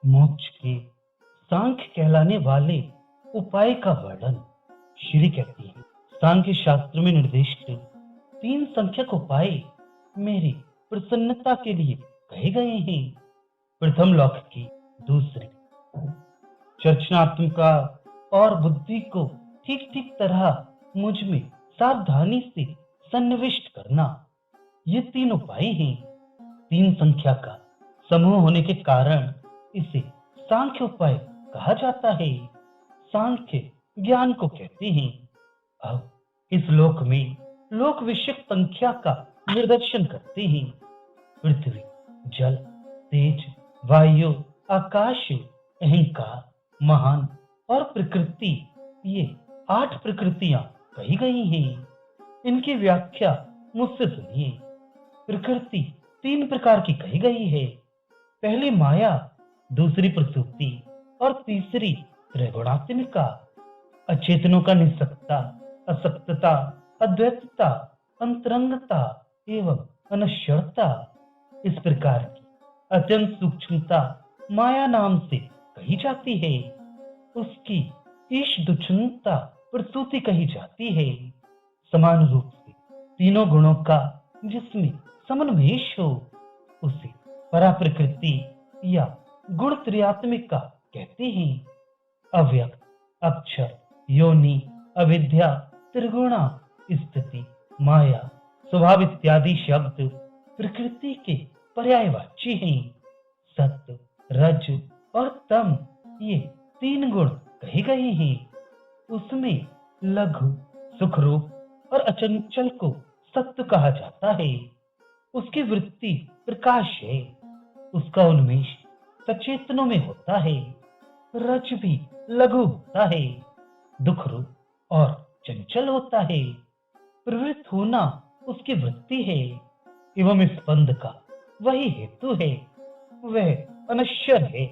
मोक्ष के सांख्य कहलाने वाले उपाय का वर्णन श्री कहती है। सांख्य शास्त्र में निर्दिष्ट 3 संख्यक उपाय मेरी प्रसन्नता के लिए कहे गए हैं। प्रथम लौकिकी, दूसरी चर्चनात्मिका और बुद्धि को ठीक ठीक तरह मुझ में सावधानी से सन्निविष्ट करना। ये 3 उपाय हैं। 3 संख्या का समूह होने के कारण इसे सांख्य उपाय कहा जाता है। सांख्य ज्ञान को कहते हैं। अब इस लोक में लोक विषयक संख्या का निर्देशन करते हैं। पृथ्वी, जल, तेज, वायु, आकाश, अहंकार, महान और प्रकृति, ये 8 प्रकृतियां कही गई हैं। इनकी व्याख्या मुझसे सुनिए। प्रकृति 3 प्रकार की कही गई है। पहली माया, दूसरी प्रसुप्ति और तीसरी त्रैगुणात्मिका। अचेतनों का निसत्ता, असक्तता, अद्वैतता, अंतरंगता एवं अनश्वरता। इस प्रकार की अत्यंत सूक्ष्मता माया नाम से कही जाती है। उसकी ईश दुच्छनता प्रसूति कही जाती है। समान रूप से तीनों गुणों का जिसमें समन्वयश हो उसे परा प्रकृति या गुण त्रयात्मिका कहते हैं। अव्यक्त, अक्षर, योनि, अविद्या, त्रिगुणा, स्थिति, माया, स्वभाव इत्यादि शब्द प्रकृति के पर्यायवाची हैं। सत्य, रज और तम, ये 3 गुण कहे गए हैं। उसमें लघु, सुखरूप और अचंचल को सत्य कहा जाता है। उसकी वृत्ति प्रकाश है। उसका उन्मेष सचेतनों में होता है। रज भी लघु होता है, दुख रूप और चंचल होता है। प्रवृत्त होना उसकी वृत्ति है एवं स्पंद का वही हेतु है। वह अनश्वर है।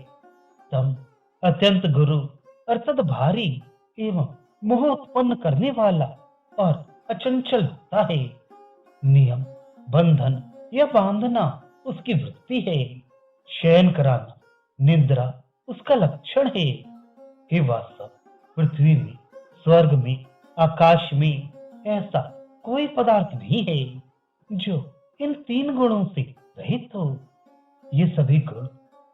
तम अत्यंत गुरु अर्थात भारी एवं मोह उत्पन्न करने वाला और अचंचल होता है। नियम, बंधन या बांधना उसकी वृत्ति है। शयन कराना, निद्रा उसका लक्षण है। हे वास्तव, पृथ्वी में, स्वर्ग में, आकाश में ऐसा कोई पदार्थ नहीं है जो इन 3 गुणों से रहित हो। ये सभी गुण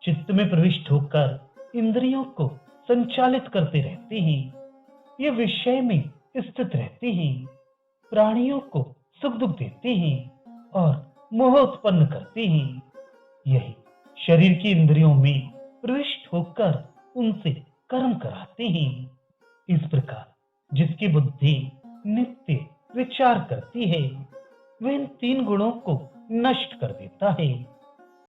चित्त में प्रविष्ट होकर इंद्रियों को संचालित करते रहते हैं। ये विषय में स्थित रहते हैं, प्राणियों को सुख दुख देते हैं और मोह उत्पन्न करते हैं। यही शरीर की इंद्रियों में प्रविष्ट होकर उनसे कर्म कराते हैं। इस प्रकार जिसकी बुद्धि नित्य विचार करती है वह इन 3 गुणों को नष्ट कर देता है।